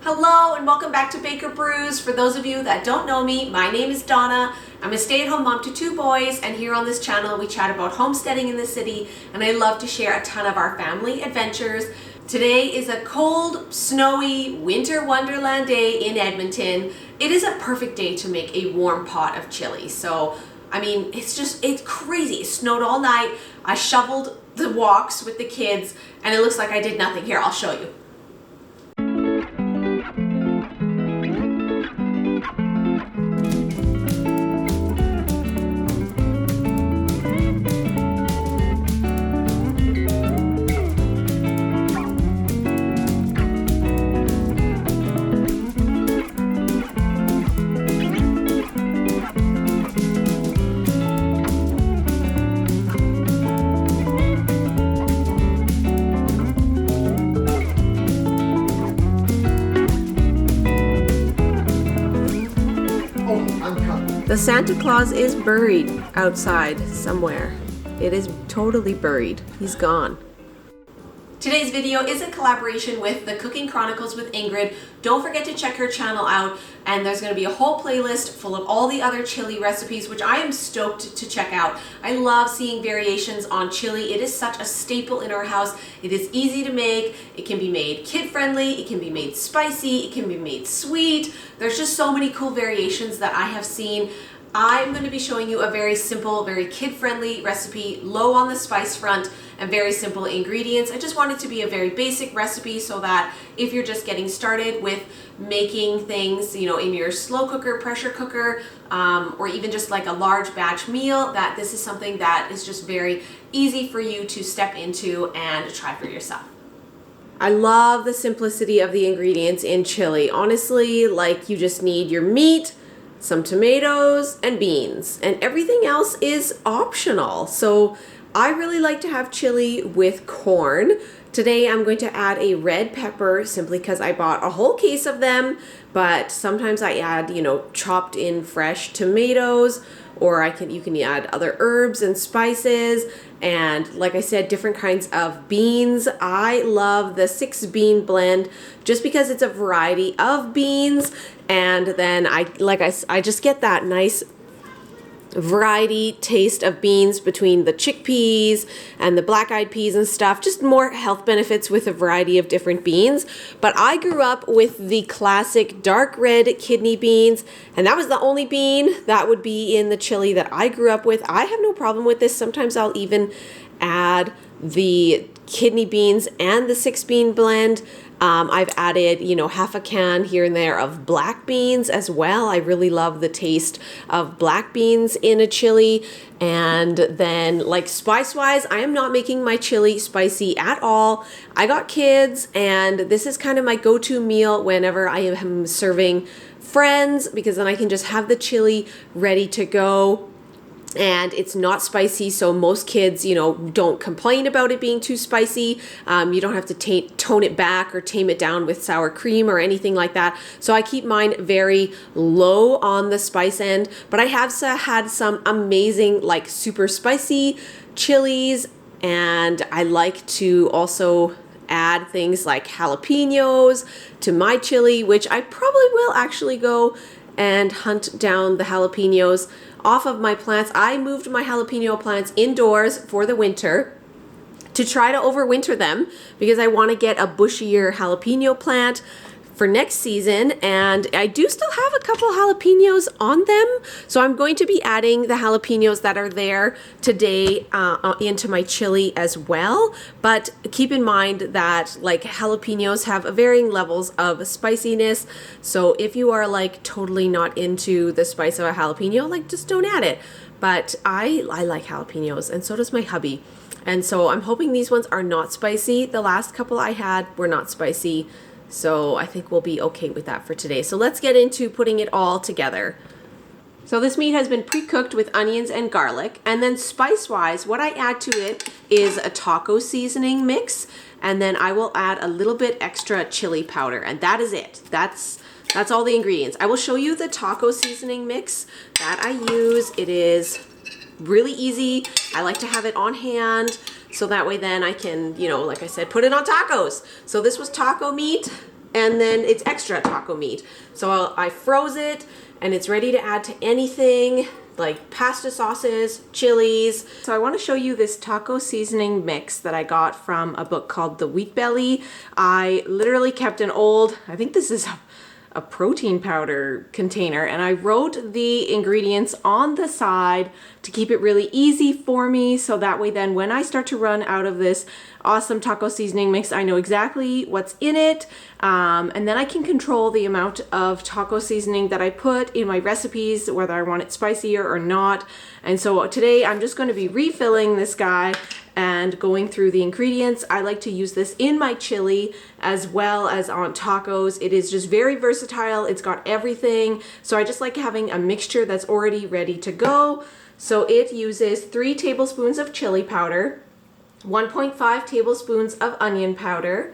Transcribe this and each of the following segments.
Hello and welcome back to Baker Brews. For those of you that don't know me, my name is Donna. I'm a stay-at-home mom to 2 boys, and here on this channel we chat about homesteading in the city, and I love to share a ton of our family adventures. Today is a cold, snowy, winter wonderland day in Edmonton. It is a perfect day to make a warm pot of chili. So, I mean, it's crazy. It snowed all night. I shoveled the walks with the kids, and it looks like I did nothing. Here, I'll show you. The Santa Claus is buried outside somewhere. It is totally buried. He's gone. Today's video is a collaboration with the Cooking Chronicles with Ingrid. Don't forget to check her channel out, and there's going to be a whole playlist full of all the other chili recipes, which I am stoked to check out. I love seeing variations on chili. It is such a staple in our house. It is easy to make. It can be made kid-friendly. It can be made spicy. It can be made sweet. There's just so many cool variations that I have seen. I'm going to be showing you a very simple, very kid-friendly recipe, low on the spice front and very simple ingredients. I just want it to be a very basic recipe so that if you're just getting started with making things, you know, in your slow cooker, pressure cooker, or even just like a large batch meal, that this is something that is just very easy for you to step into and try for yourself. I love the simplicity of the ingredients in chili. Honestly, like you just need your meat, some tomatoes, and beans, and everything else is optional. So I really like to have chili with corn. Today I'm going to add a red pepper simply because I bought a whole case of them, but sometimes I add, you know, chopped in fresh tomatoes, or you can add other herbs and spices, and like I said, different kinds of beans. I love the 6-bean blend just because it's a variety of beans, and then I just get that nice variety taste of beans between the chickpeas and the black-eyed peas and stuff. Just more health benefits with a variety of different beans. But I grew up with the classic dark red kidney beans, and that was the only bean that would be in the chili that I grew up with. I have no problem with this. Sometimes I'll even add the kidney beans and the 6-bean blend. I've added, you know, half a can here and there of black beans as well. I really love the taste of black beans in a chili. And then, like, spice-wise, I am not making my chili spicy at all. I got kids, and this is kind of my go-to meal whenever I am serving friends, because then I can just have the chili ready to go. And it's not spicy, so most kids, you know, don't complain about it being too spicy. You don't have to tone it back or tame it down with sour cream or anything like that. So I keep mine very low on the spice end, but I have had some amazing, like, super spicy chilies, and I like to also add things like jalapeños to my chili, which I probably will actually go and hunt down the jalapeños off of my plants. I moved my jalapeno plants indoors for the winter to try to overwinter them because I want to get a bushier jalapeno plant for next season, and I do still have a couple jalapenos on them, so I'm going to be adding the jalapenos that are there today into my chili as well. But keep in mind that, like, jalapenos have varying levels of spiciness, so if you are like totally not into the spice of a jalapeno, like, just don't add it. But I like jalapenos, and so does my hubby, and so I'm hoping these ones are not spicy. The last couple I had were not spicy, so I think we'll be okay with that for today. So let's get into putting it all together. So this meat has been pre-cooked with onions and garlic, and then spice-wise, what I add to it is a taco seasoning mix, and then I will add a little bit extra chili powder, and that is it. That's all the ingredients. I will show you the taco seasoning mix that I use. It is really easy. I like to have it on hand so that way then I can, you know, like I said, put it on tacos. So this was taco meat, and then it's extra taco meat. So I froze it and it's ready to add to anything like pasta sauces, chilies. So I want to show you this taco seasoning mix that I got from a book called The Wheat Belly. I literally kept an old, I think this is a protein powder container, and I wrote the ingredients on the side to keep it really easy for me, so that way then when I start to run out of this awesome taco seasoning mix, I know exactly what's in it, and then I can control the amount of taco seasoning that I put in my recipes, whether I want it spicier or not. And so today I'm just going to be refilling this guy and going through the ingredients. I like to use this in my chili as well as on tacos. It is just very versatile. It's got everything. So I just like having a mixture that's already ready to go. So it uses 3 tablespoons of chili powder, 1.5 tablespoons of onion powder,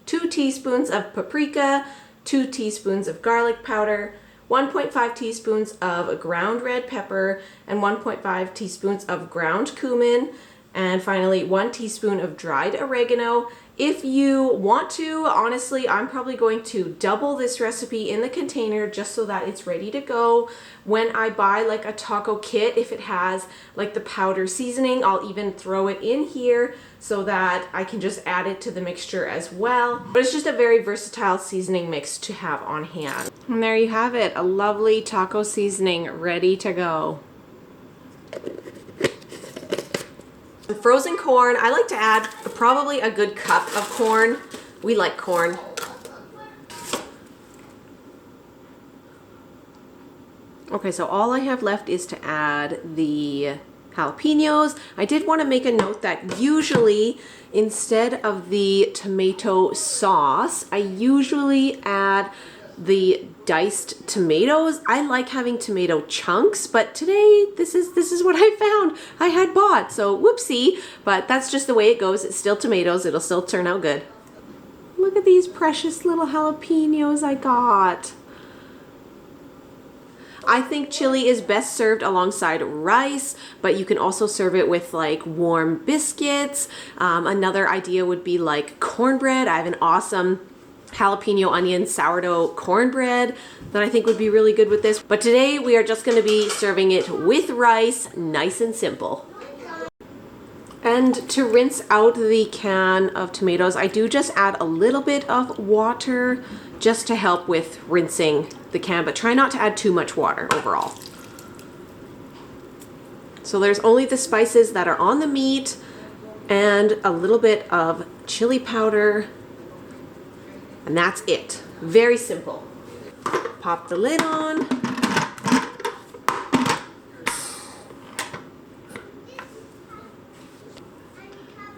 2 teaspoons of paprika, 2 teaspoons of garlic powder, 1.5 teaspoons of ground red pepper, and 1.5 teaspoons of ground cumin. And finally, 1 teaspoon of dried oregano. If you want to, honestly, I'm probably going to double this recipe in the container just so that it's ready to go. When I buy like a taco kit, if it has like the powder seasoning, I'll even throw it in here so that I can just add it to the mixture as well. But it's just a very versatile seasoning mix to have on hand. And there you have it, a lovely taco seasoning ready to go. Frozen corn, I like to add probably a good cup of corn. We like corn. Okay, so all I have left is to add the jalapeños. I did want to make a note that usually instead of the tomato sauce, I usually add the diced tomatoes. I like having tomato chunks, but today this is what I found I had bought, so whoopsie, but that's just the way it goes. It's still tomatoes, it'll still turn out good. Look at these precious little jalapeños I got. I think chili is best served alongside rice, but you can also serve it with like warm biscuits. Another idea would be like cornbread. I have an awesome jalapeno onion sourdough cornbread that I think would be really good with this. But today we are just going to be serving it with rice, nice and simple. And to rinse out the can of tomatoes, I do just add a little bit of water just to help with rinsing the can, but try not to add too much water overall. So there's only the spices that are on the meat and a little bit of chili powder, and that's it. Very simple. Pop the lid on.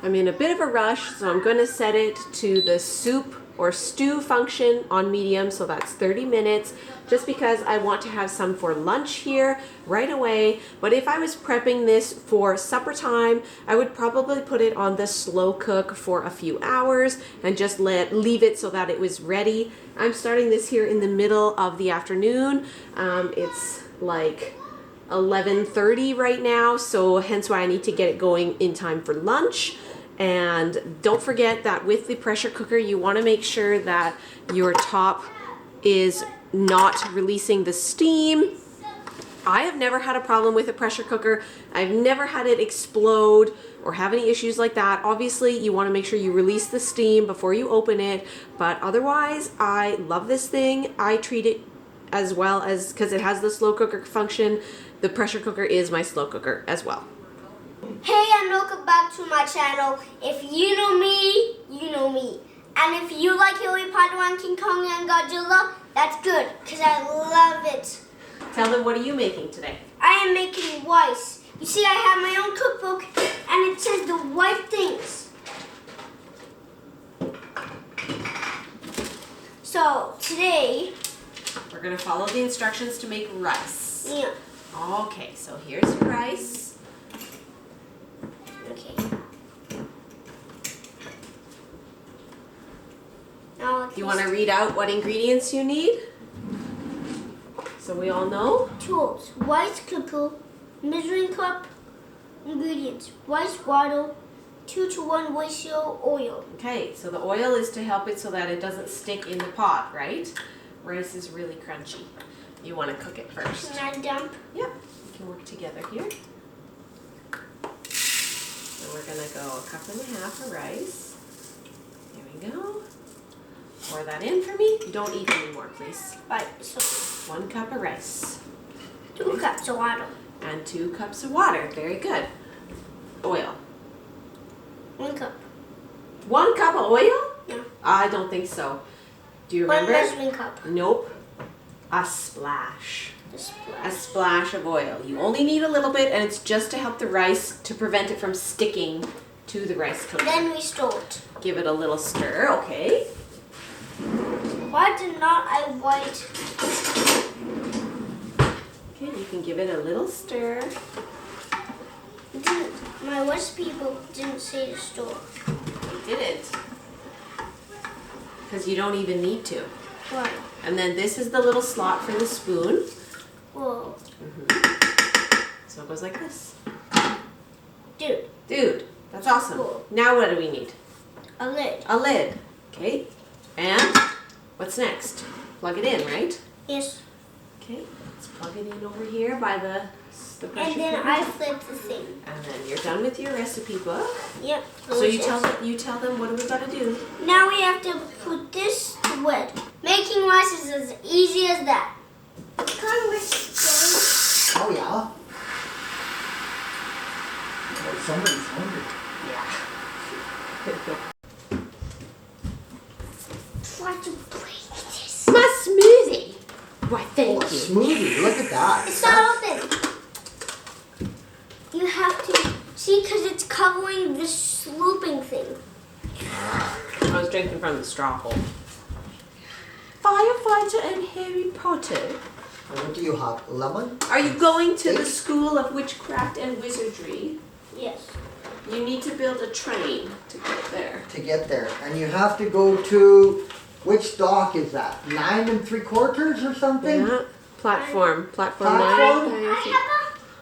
I'm in a bit of a rush, so I'm going to set it to the soup or stew function on medium, so that's 30 minutes, just because I want to have some for lunch here right away. But if I was prepping this for supper time, I would probably put it on the slow cook for a few hours and just leave it so that it was ready. I'm starting this here in the middle of the afternoon. It's like 11:30 right now, so hence why I need to get it going in time for lunch. And don't forget that with the pressure cooker, you want to make sure that your top is not releasing the steam. I have never had a problem with a pressure cooker. I've never had it explode or have any issues like that. Obviously, you want to make sure you release the steam before you open it, but otherwise, I love this thing. I treat it as well as, because it has the slow cooker function, the pressure cooker is my slow cooker as well. Hey, and welcome back to my channel. If you know me, you know me. And if you like Harry Potter and King Kong and Godzilla, that's good, because I love it. Tell them, what are you making today? I am making rice. You see, I have my own cookbook, and it says the right things. So, today, we're going to follow the instructions to make rice. Yeah. Okay, so here's your rice. Okay. Now, You want to read out what ingredients you need? So we all know? tools: rice cooker, measuring cup. Ingredients: rice water, 2 to 1 ratio oil. Okay, so the oil is to help it so that it doesn't stick in the pot, right? Rice is really crunchy. You want to cook it first. Can I dump? Yep, we can work together here. And we're gonna go 1.5 cups of rice. There we go. Pour that in for me. You don't eat anymore, please. Right, so 1 cup of rice. 2 cups of water. And 2 cups of water. Very good. Oil. 1 cup. 1 cup of oil? Yeah. I don't think so. Do you 1 remember? measuring cup. Nope. A splash. A splash. A splash of oil. You only need a little bit, and it's just to help the rice, to prevent it from sticking to the rice cooker. Then we stir it. Give it a little stir, okay? Why did not I write? Okay, you can give it a little stir. My recipe book didn't say to stir. You didn't. Because you don't even need to. Why? And then this is the little slot for the spoon. Whoa. So it goes like this. Dude, that's awesome. Cool. Now what do we need? a lid. A lid. Okay. And what's next? Plug it in, right? Yes. Okay. Let's plug it in over here by the pressure And then cooker. I flip the thing. And then you're done with your recipe book. Yep. So you tell them what do we gotta do? Now we have to put this to wet. Making rice is as easy as that. Oh yeah? Oh, somebody's hungry. Try to break this. My smoothie. Why, thank Oh, a you. smoothie. Look at that. It's not open. You have to see because it's covering the slooping thing. I was drinking from the straw hole. Firefighter and Harry Potter. And what do you have? Lemon? Are you going to the School of Witchcraft and Wizardry? Yes. You need to build a train to get there. To get there. And you have to go to, which dock is that? 9 3/4 or something? Yeah. Platform. Platform Platform? 9. I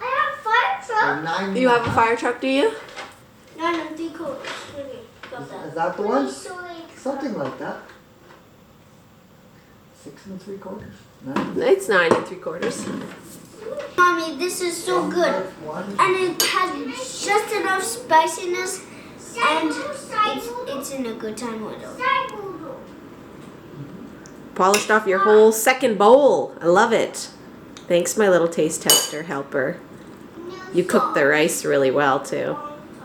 have a fire Or truck. 9 You have a fire truck, do you? 9 3/4. Okay, got that. Is that the one? Sorry. Something like that. 6 3/4? 9? It's 9 3/4. Mommy, this is so good. One. And it has just enough spiciness and it's in a good time window. Polished off your whole second bowl. I love it. Thanks, my little taste tester helper. You cooked the rice really well, too.